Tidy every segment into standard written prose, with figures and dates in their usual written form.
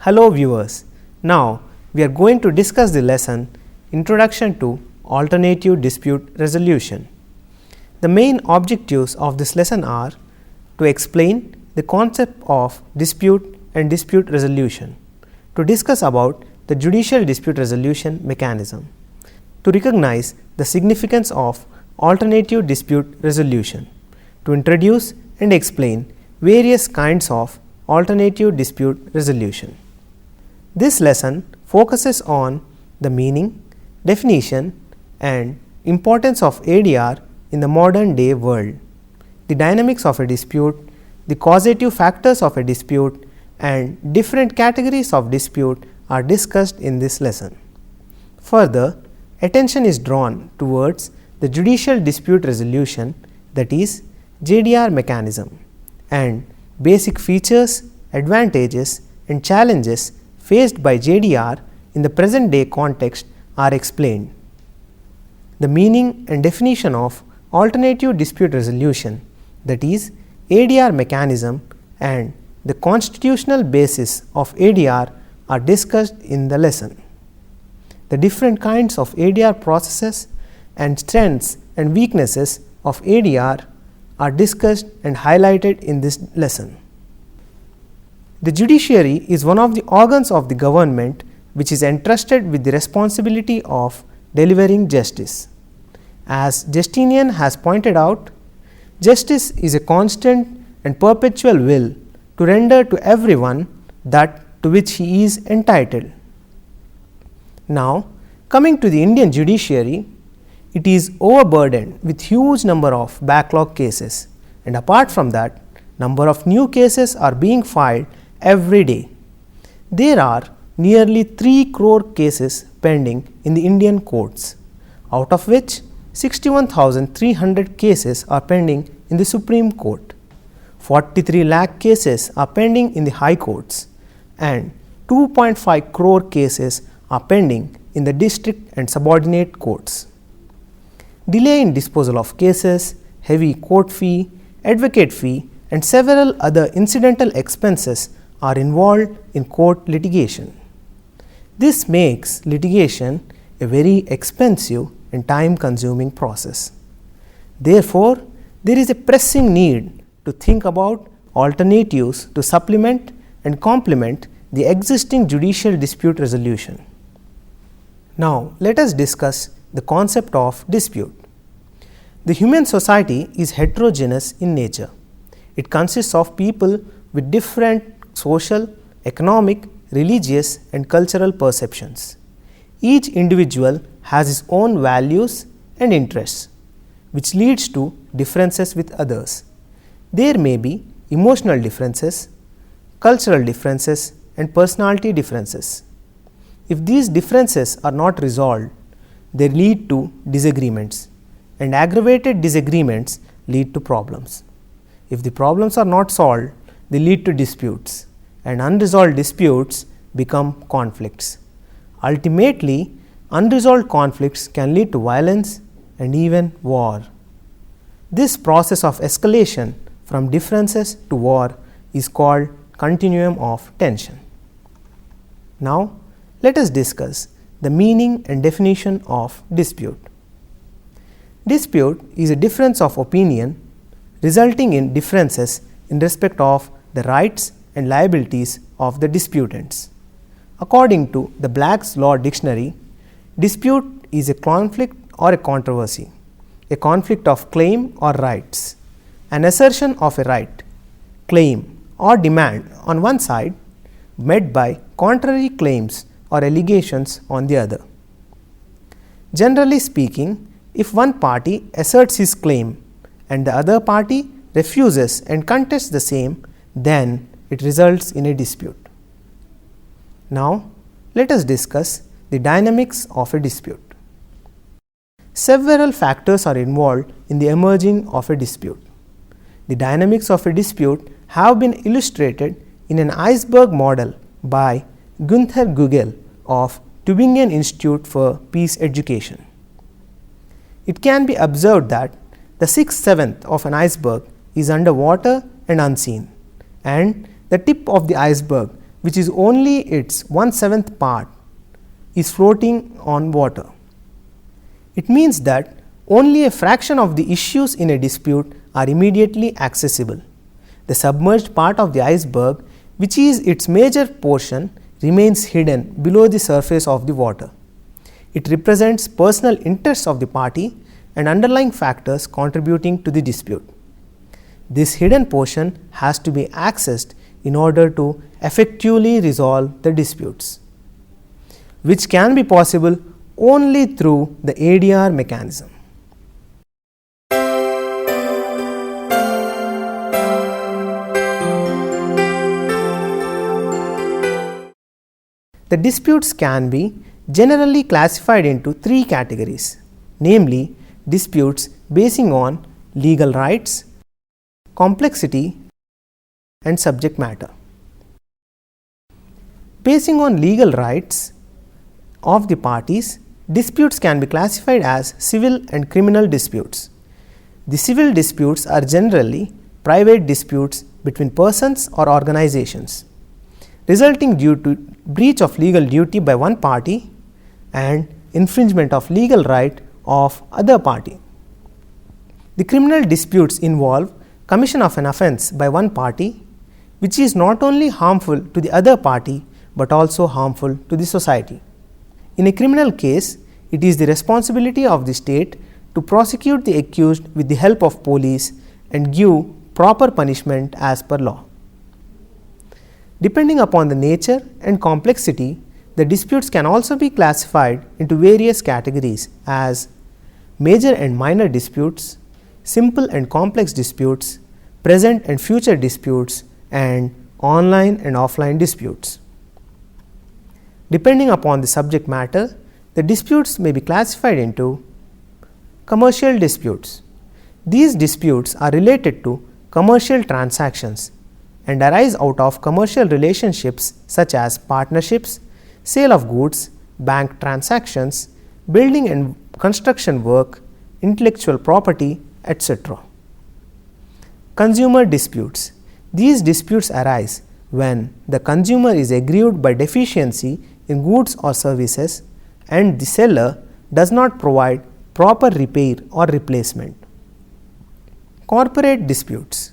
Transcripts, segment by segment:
Hello viewers, now we are going to discuss the lesson Introduction to Alternative Dispute Resolution. The main objectives of this lesson are to explain the concept of dispute and dispute resolution, to discuss about the judicial dispute resolution mechanism, to recognize the significance of alternative dispute resolution, to introduce and explain various kinds of alternative dispute resolution. This lesson focuses on the meaning, definition and importance of ADR in the modern day world, the dynamics of a dispute, the causative factors of a dispute and different categories of dispute are discussed in this lesson. Further, attention is drawn towards the judicial dispute resolution, that is JDR mechanism, and basic features, advantages and challenges faced by JDR in the present day context are explained. The meaning and definition of alternative dispute resolution, that is ADR mechanism, and the constitutional basis of ADR are discussed in the lesson. The different kinds of ADR processes and strengths and weaknesses of ADR are discussed and highlighted in this lesson. The judiciary is one of the organs of the government which is entrusted with the responsibility of delivering justice. As Justinian has pointed out, justice is a constant and perpetual will to render to everyone that to which he is entitled. Now, coming to the Indian judiciary, it is overburdened with huge number of backlog cases, and apart from that, number of new cases are being filed every day. There are nearly 3 crore cases pending in the Indian courts, out of which 61,300 cases are pending in the Supreme Court, 43 lakh cases are pending in the High Courts, and 2.5 crore cases are pending in the district and subordinate courts. Delay in disposal of cases, heavy court fee, advocate fee and several other incidental expenses are involved in court litigation. This makes litigation a very expensive and time consuming process. Therefore, there is a pressing need to think about alternatives to supplement and complement the existing judicial dispute resolution. Now, let us discuss the concept of dispute. The human society is heterogeneous in nature. It consists of people with different social, economic, religious and cultural perceptions. Each individual has his own values and interests, which leads to differences with others. There may be emotional differences, cultural differences and personality differences. If these differences are not resolved, they lead to disagreements, and aggravated disagreements lead to problems. If the problems are not solved, they lead to disputes, and unresolved disputes become conflicts. Ultimately, unresolved conflicts can lead to violence and even war. This process of escalation from differences to war is called continuum of tension. Now, let us discuss the meaning and definition of dispute. Dispute is a difference of opinion resulting in differences in respect of the rights and liabilities of the disputants. According to the Black's Law Dictionary, dispute is a conflict or a controversy, a conflict of claim or rights, an assertion of a right, claim or demand on one side met by contrary claims or allegations on the other. Generally speaking, if one party asserts his claim and the other party refuses and contests the same, then it results in a dispute. Now, let us discuss the dynamics of a dispute. Several factors are involved in the emerging of a dispute. The dynamics of a dispute have been illustrated in an iceberg model by Gunther Gügel of Tübingen Institute for Peace Education. It can be observed that the 6/7 of an iceberg is under water and unseen, and the tip of the iceberg which is only its 1/7 part, is floating on water. It means that only a fraction of the issues in a dispute are immediately accessible. The submerged part of the iceberg, which is its major portion, remains hidden below the surface of the water. It represents personal interests of the party and underlying factors contributing to the dispute. This hidden portion has to be accessed in order to effectively resolve the disputes, which can be possible only through the ADR mechanism. The disputes can be generally classified into three categories, namely disputes basing on legal rights, complexity, and subject matter. Basing on legal rights of the parties, disputes can be classified as civil and criminal disputes. The civil disputes are generally private disputes between persons or organizations, resulting due to breach of legal duty by one party and infringement of legal right of other party. The criminal disputes involve commission of an offence by one party, which is not only harmful to the other party but also harmful to the society. In a criminal case, it is the responsibility of the state to prosecute the accused with the help of police and give proper punishment as per law. Depending upon the nature and complexity, the disputes can also be classified into various categories as major and minor disputes, simple and complex disputes, present and future disputes, and online and offline disputes. Depending upon the subject matter, the disputes may be classified into commercial disputes. These disputes are related to commercial transactions and arise out of commercial relationships such as partnerships, sale of goods, bank transactions, building and construction work, intellectual property, etc. Consumer disputes. These disputes arise when the consumer is aggrieved by deficiency in goods or services and the seller does not provide proper repair or replacement. Corporate disputes.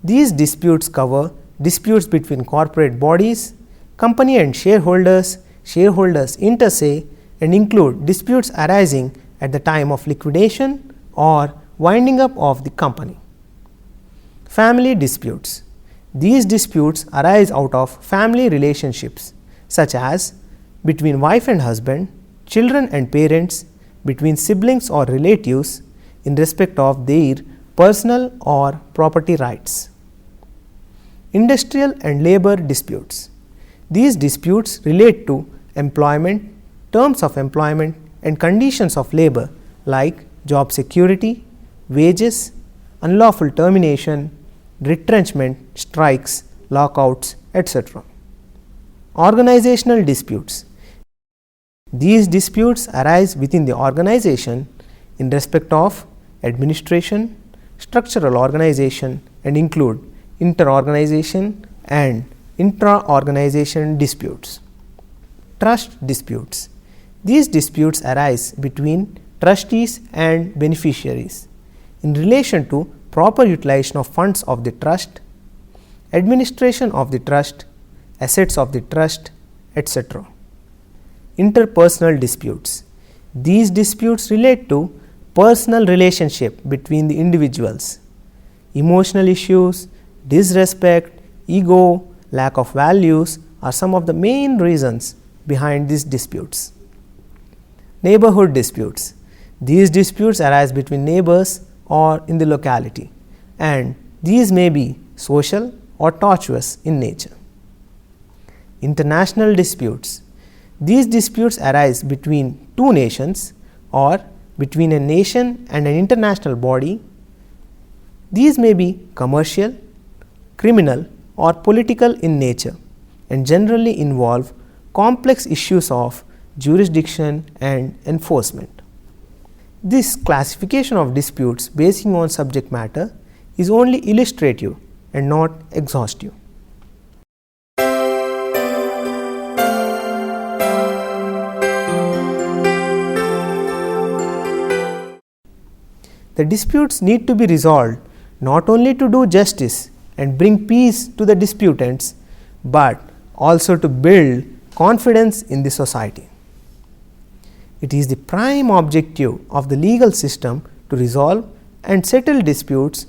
These disputes cover disputes between corporate bodies, company and shareholders, shareholders inter se, and include disputes arising at the time of liquidation or winding up of the company. Family disputes. These disputes arise out of family relationships such as between wife and husband, children and parents, between siblings or relatives in respect of their personal or property rights. Industrial and labor disputes. These disputes relate to employment, terms of employment, and conditions of labor like job security, wages, unlawful termination, retrenchment, strikes, lockouts, etc. Organizational disputes. These disputes arise within the organization in respect of administration, structural organization, and include inter-organization and intra-organization disputes. Trust disputes. These disputes arise between trustees and beneficiaries in relation to proper utilization of funds of the trust, administration of the trust, assets of the trust, etc. Interpersonal disputes. These disputes relate to personal relationship between the individuals. Emotional issues, disrespect, ego, lack of values are some of the main reasons behind these disputes. Neighborhood disputes. These disputes arise between neighbors or in the locality, and these may be social or tortuous in nature. International disputes. These disputes arise between two nations or between a nation and an international body. These may be commercial, criminal, or political in nature and generally involve complex issues of jurisdiction and enforcement. This classification of disputes basing on subject matter is only illustrative and not exhaustive. the disputes need to be resolved not only to do justice and bring peace to the disputants, but also to build confidence in the society. It is the prime objective of the legal system to resolve and settle disputes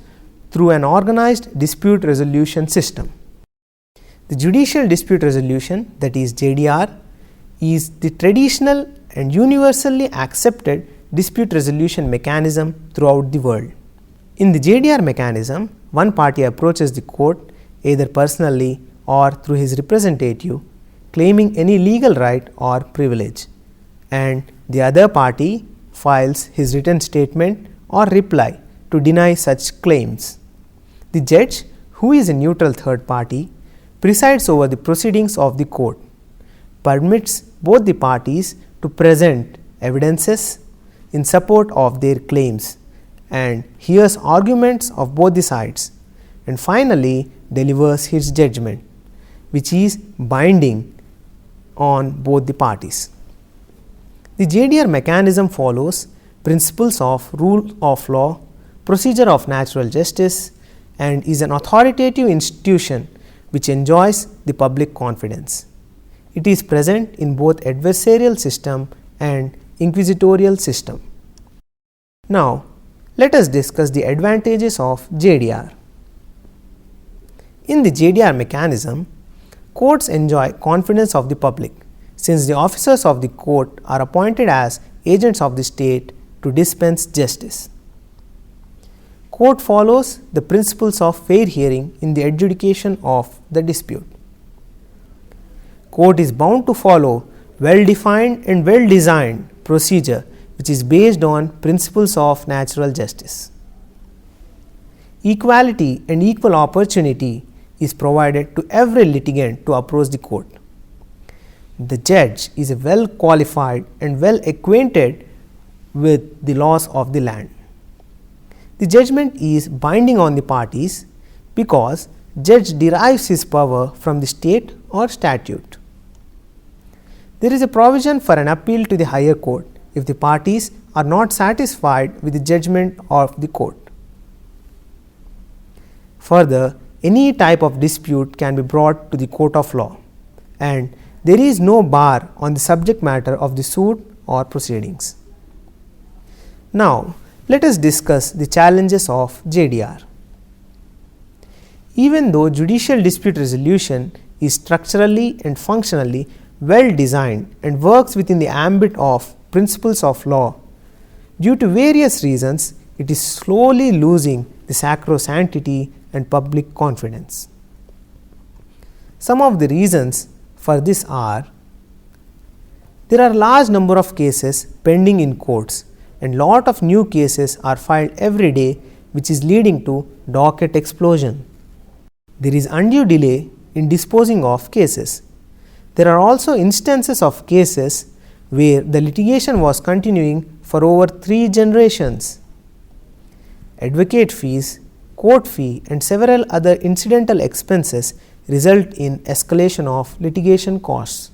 through an organized dispute resolution system. The judicial dispute resolution, that is JDR, is the traditional and universally accepted dispute resolution mechanism throughout the world. In the JDR mechanism, one party approaches the court either personally or through his representative, claiming any legal right or privilege, and the other party files his written statement or reply to deny such claims. The judge, who is a neutral third party, presides over the proceedings of the court, permits both the parties to present evidences in support of their claims, and hears arguments of both the sides, and finally delivers his judgment, which is binding on both the parties. The JDR mechanism follows principles of rule of law, procedure of natural justice, and is an authoritative institution which enjoys the public confidence. It is present in both adversarial system and inquisitorial system. Now, let us discuss the advantages of JDR. In the JDR mechanism, courts enjoy confidence of the public, since the officers of the court are appointed as agents of the state to dispense justice. Court follows the principles of fair hearing in the adjudication of the dispute. Court is bound to follow well-defined and well-designed procedure which is based on principles of natural justice. Equality and equal opportunity is provided to every litigant to approach the court. The judge is well qualified and well acquainted with the laws of the land. The judgment is binding on the parties because judge derives his power from the state or statute. There is a provision for an appeal to the higher court if the parties are not satisfied with the judgment of the court. Further, any type of dispute can be brought to the court of law, and there is no bar on the subject matter of the suit or proceedings. Now, let us discuss the challenges of JDR. Even though judicial dispute resolution is structurally and functionally well designed and works within the ambit of principles of law, due to various reasons, it is slowly losing the sacrosanctity and public confidence. Some of the reasons for this are: there are large number of cases pending in courts and lot of new cases are filed every day, which is leading to docket explosion. There is undue delay in disposing of cases. There are also instances of cases where the litigation was continuing for over 3 generations. Advocate fees, court fee and several other incidental expenses result in escalation of litigation costs.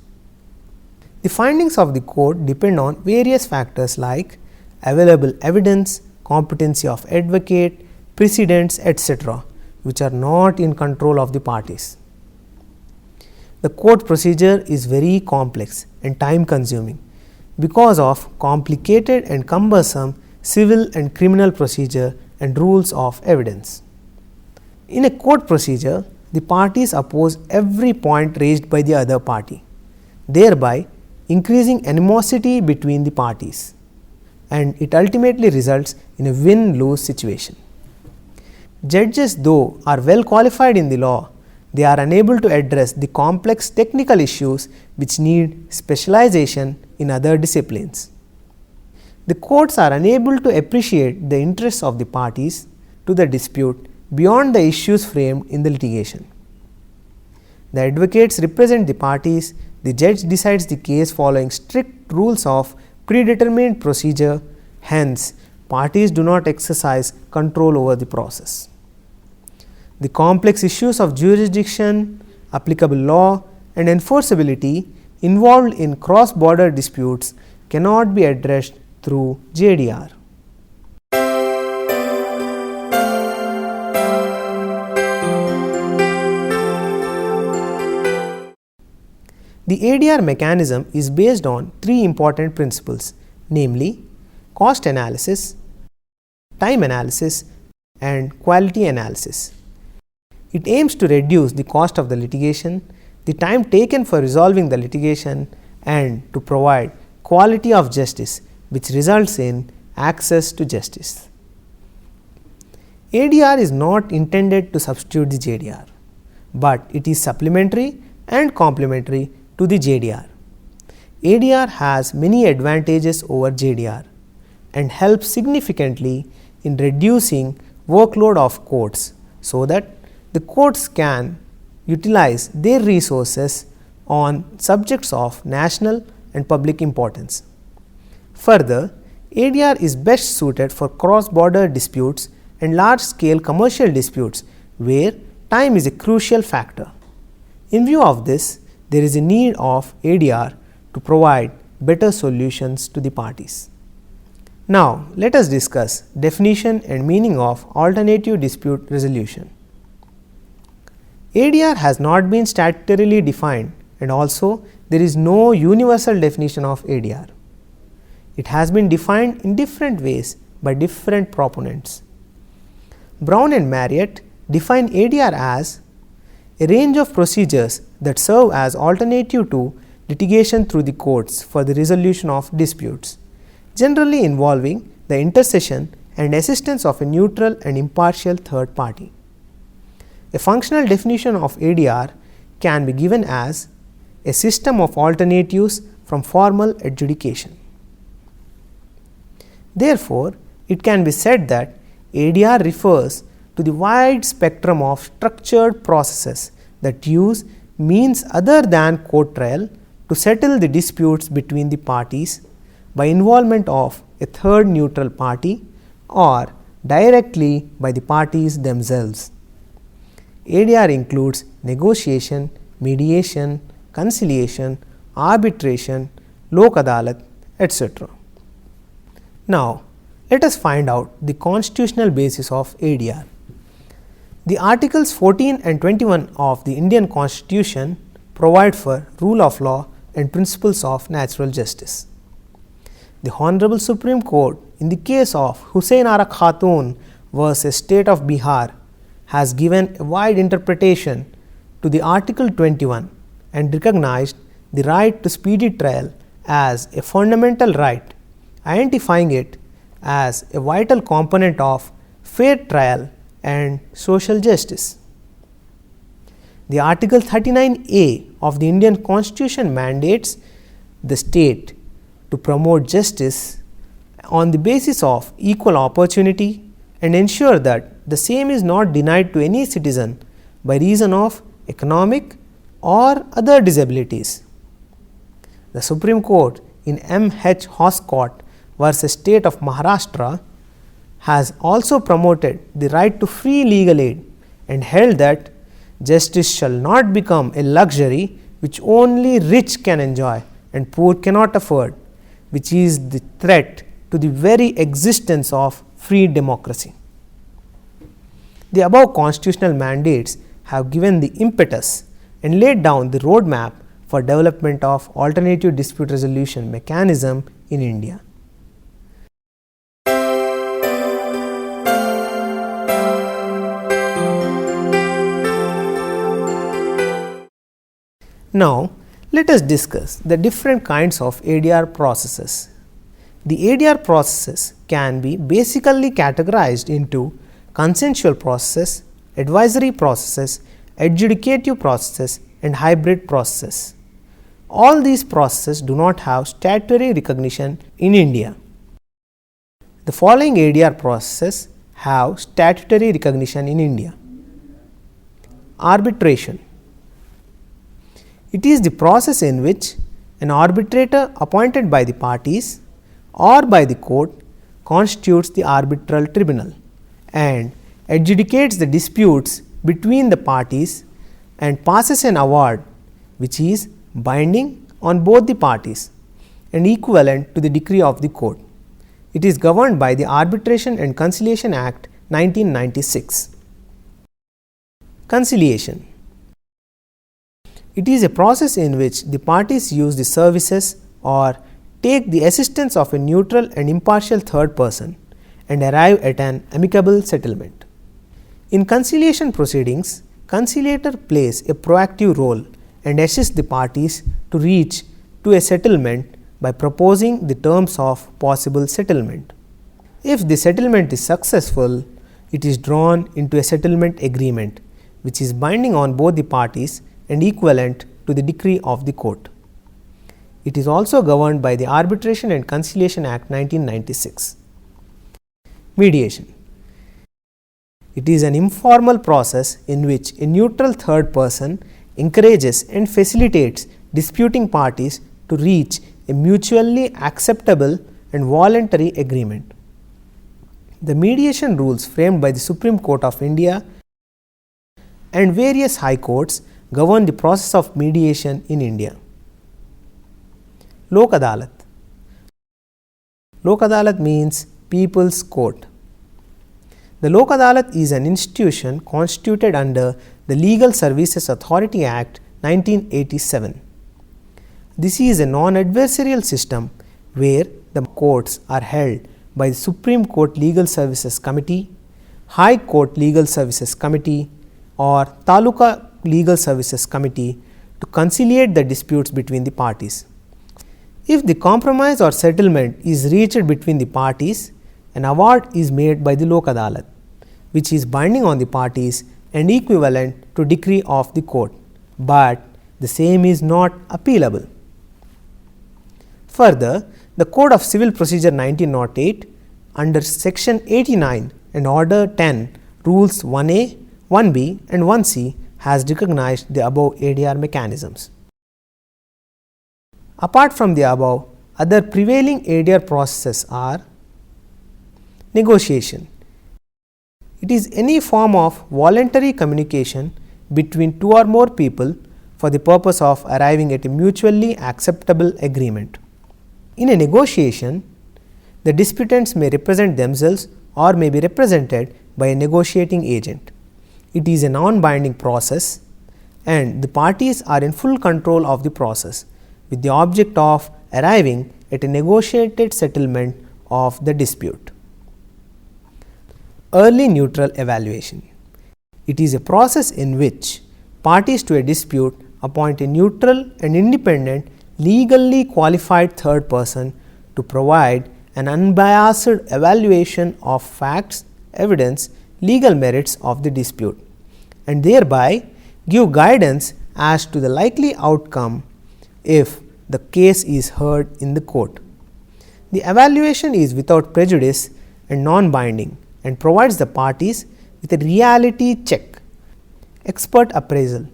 The findings of the court depend on various factors like available evidence, competency of advocate, precedents, etc., which are not in control of the parties. The court procedure is very complex and time consuming because of complicated and cumbersome civil and criminal procedure and rules of evidence. In a court procedure, the parties oppose every point raised by the other party, thereby increasing animosity between the parties, and it ultimately results in a win-lose situation. Judges, though, are well qualified in the law, they are unable to address the complex technical issues which need specialization in other disciplines. The courts are unable to appreciate the interests of the parties to the dispute beyond the issues framed in the litigation. The advocates represent the parties, the judge decides the case following strict rules of predetermined procedure, hence parties do not exercise control over the process. The complex issues of jurisdiction, applicable law and enforceability involved in cross-border disputes cannot be addressed through JDR. The ADR mechanism is based on three important principles, namely cost analysis, time analysis, and quality analysis. It aims to reduce the cost of the litigation, the time taken for resolving the litigation, and to provide quality of justice, which results in access to justice. ADR is not intended to substitute the JDR, but it is supplementary and complementary to the JDR. ADR has many advantages over JDR and helps significantly in reducing workload of courts, so that the courts can utilize their resources on subjects of national and public importance. Further, ADR is best suited for cross-border disputes and large-scale commercial disputes where time is a crucial factor. In view of this, there is a need of ADR to provide better solutions to the parties. Now, let us discuss definition and meaning of alternative dispute resolution. ADR has not been statutorily defined, and also there is no universal definition of ADR. It has been defined in different ways by different proponents. Brown and Marriott define ADR as a range of procedures that serve as alternative to litigation through the courts for the resolution of disputes, generally involving the intercession and assistance of a neutral and impartial third party. A functional definition of ADR can be given as a system of alternatives from formal adjudication. Therefore, it can be said that ADR refers to the wide spectrum of structured processes that use means other than court trial to settle the disputes between the parties by involvement of a third neutral party or directly by the parties themselves. ADR includes negotiation, mediation, conciliation, arbitration, lok adalat, etc. Now, let us find out the constitutional basis of ADR. The Articles 14 and 21 of the Indian Constitution provide for rule of law and principles of natural justice. The Honorable Supreme Court, in the case of Hussain Ara Khatun versus State of Bihar, has given a wide interpretation to the Article 21 and recognized the right to speedy trial as a fundamental right, identifying it as a vital component of fair trial and social justice. The Article 39A of the Indian Constitution mandates the state to promote justice on the basis of equal opportunity and ensure that the same is not denied to any citizen by reason of economic or other disabilities. The Supreme Court in M. H. Hoskot versus State of Maharashtra has also promoted the right to free legal aid and held that justice shall not become a luxury which only rich can enjoy and poor cannot afford, which is the threat to the very existence of free democracy. The above constitutional mandates have given the impetus and laid down the roadmap for development of alternative dispute resolution mechanism in India. Now, let us discuss the different kinds of ADR processes. The ADR processes can be basically categorized into consensual processes, advisory processes, adjudicative processes, and hybrid processes. All these processes do not have statutory recognition in India. The following ADR processes have statutory recognition in India. Arbitration. It is the process in which an arbitrator appointed by the parties or by the court constitutes the arbitral tribunal and adjudicates the disputes between the parties and passes an award which is binding on both the parties and equivalent to the decree of the court. It is governed by the Arbitration and Conciliation Act 1996. Conciliation. It is a process in which the parties use the services or take the assistance of a neutral and impartial third person and arrive at an amicable settlement. In conciliation proceedings, conciliator plays a proactive role and assists the parties to reach to a settlement by proposing the terms of possible settlement. If the settlement is successful, it is drawn into a settlement agreement which is binding on both the parties and equivalent to the decree of the court. It is also governed by the Arbitration and Conciliation Act 1996. Mediation. It is an informal process in which a neutral third person encourages and facilitates disputing parties to reach a mutually acceptable and voluntary agreement. The mediation rules framed by the Supreme Court of India and various high courts govern the process of mediation in India. Lok Adalat. Lok Adalat means People's Court. The Lok Adalat is an institution constituted under the Legal Services Authority Act 1987. This is a non-adversarial system where the courts are held by the Supreme Court Legal Services Committee, High Court Legal Services Committee or Taluka Legal Services Committee to conciliate the disputes between the parties. If the compromise or settlement is reached between the parties, an award is made by the Lok Adalat, which is binding on the parties and equivalent to decree of the court, but the same is not appealable. Further, the Code of Civil Procedure 1908 under section 89 and order 10 rules 1A, 1B and 1C has recognized the above ADR mechanisms. Apart from the above, other prevailing ADR processes are negotiation. It is any form of voluntary communication between two or more people for the purpose of arriving at a mutually acceptable agreement. In a negotiation, the disputants may represent themselves or may be represented by a negotiating agent. It is a non-binding process and the parties are in full control of the process with the object of arriving at a negotiated settlement of the dispute. Early neutral evaluation. It is a process in which parties to a dispute appoint a neutral and independent legally qualified third person to provide an unbiased evaluation of facts, evidence, legal merits of the dispute and thereby give guidance as to the likely outcome if the case is heard in the court. The evaluation is without prejudice and non-binding and provides the parties with a reality check, expert appraisal.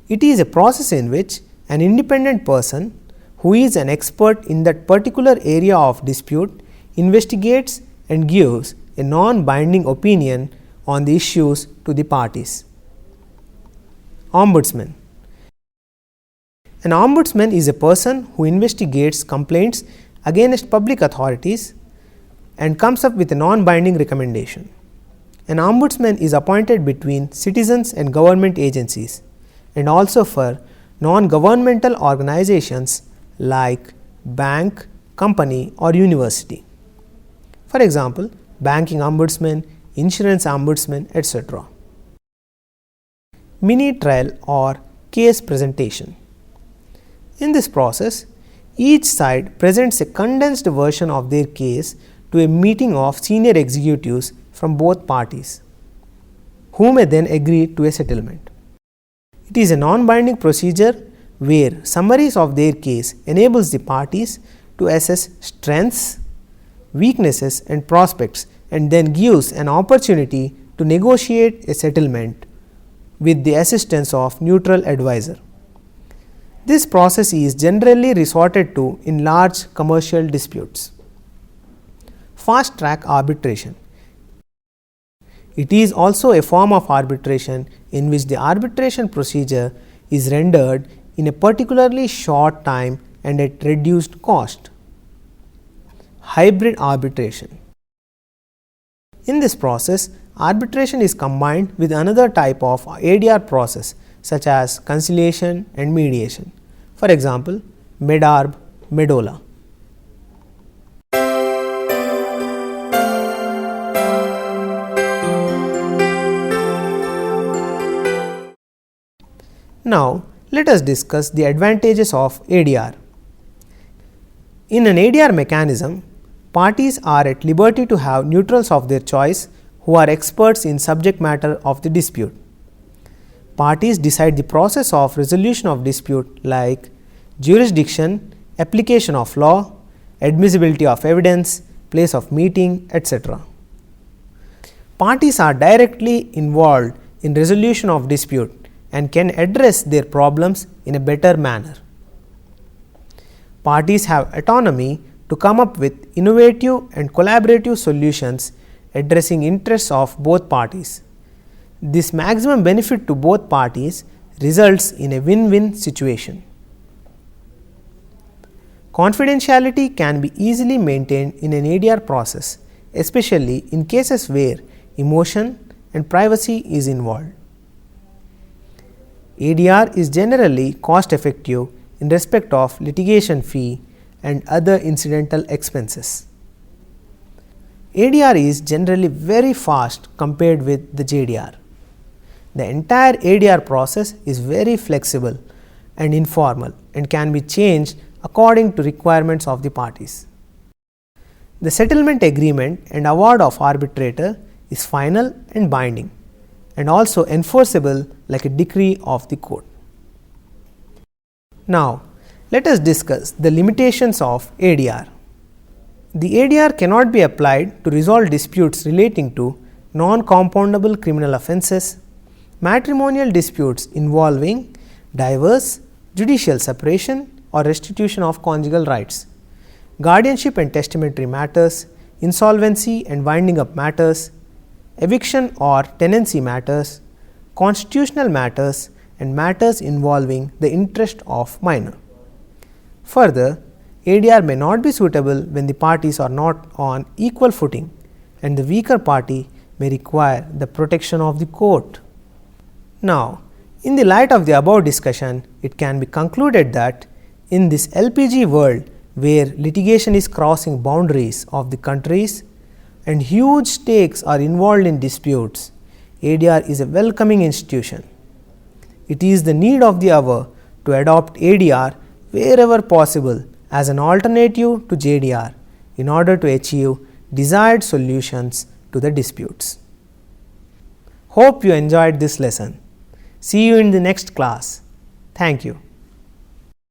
It is a process in which an independent person who is an expert in that particular area of dispute investigates and gives a non-binding opinion on the issues to the parties. Ombudsman. An ombudsman is a person who investigates complaints against public authorities and comes up with a non-binding recommendation. An ombudsman is appointed between citizens and government agencies and also for non-governmental organizations like bank, company or university. For example, banking ombudsman, insurance ombudsman, etc. Mini trial or case presentation. In this process, each side presents a condensed version of their case to a meeting of senior executives from both parties, who may then agree to a settlement. It is a non-binding procedure where summaries of their case enables the parties to assess strengths, weaknesses and prospects and then gives an opportunity to negotiate a settlement with the assistance of neutral advisor. This process is generally resorted to in large commercial disputes. Fast track arbitration. It is also a form of arbitration in which the arbitration procedure is rendered in a particularly short time and at reduced cost. Hybrid arbitration. In this process, arbitration is combined with another type of ADR process such as conciliation and mediation. For example, MEDARB, MEDOLA. Now, let us discuss the advantages of ADR. In an ADR mechanism, parties are at liberty to have neutrals of their choice who are experts in subject matter of the dispute. Parties decide the process of resolution of dispute like jurisdiction, application of law, admissibility of evidence, place of meeting, etc. Parties are directly involved in resolution of dispute and can address their problems in a better manner. Parties have autonomy to come up with innovative and collaborative solutions addressing interests of both parties. This maximum benefit to both parties results in a win-win situation. Confidentiality can be easily maintained in an ADR process, especially in cases where emotion and privacy is involved. ADR is generally cost effective in respect of litigation fee and other incidental expenses. ADR is generally very fast compared with the JDR. The entire ADR process is very flexible and informal and can be changed according to requirements of the parties. The settlement agreement and award of arbitrator is final and binding, and also enforceable like a decree of the court. Now, let us discuss the limitations of ADR. The ADR cannot be applied to resolve disputes relating to non-compoundable criminal offences, matrimonial disputes involving divorce, judicial separation or restitution of conjugal rights, guardianship and testamentary matters, insolvency and winding up matters, eviction or tenancy matters, constitutional matters and matters involving the interest of minor. Further, ADR may not be suitable when the parties are not on equal footing and the weaker party may require the protection of the court. Now, in the light of the above discussion, it can be concluded that in this LPG world where litigation is crossing boundaries of the countries and huge stakes are involved in disputes, ADR is a welcoming institution. It is the need of the hour to adopt ADR wherever possible as an alternative to JDR in order to achieve desired solutions to the disputes. Hope you enjoyed this lesson. See you in the next class. Thank you.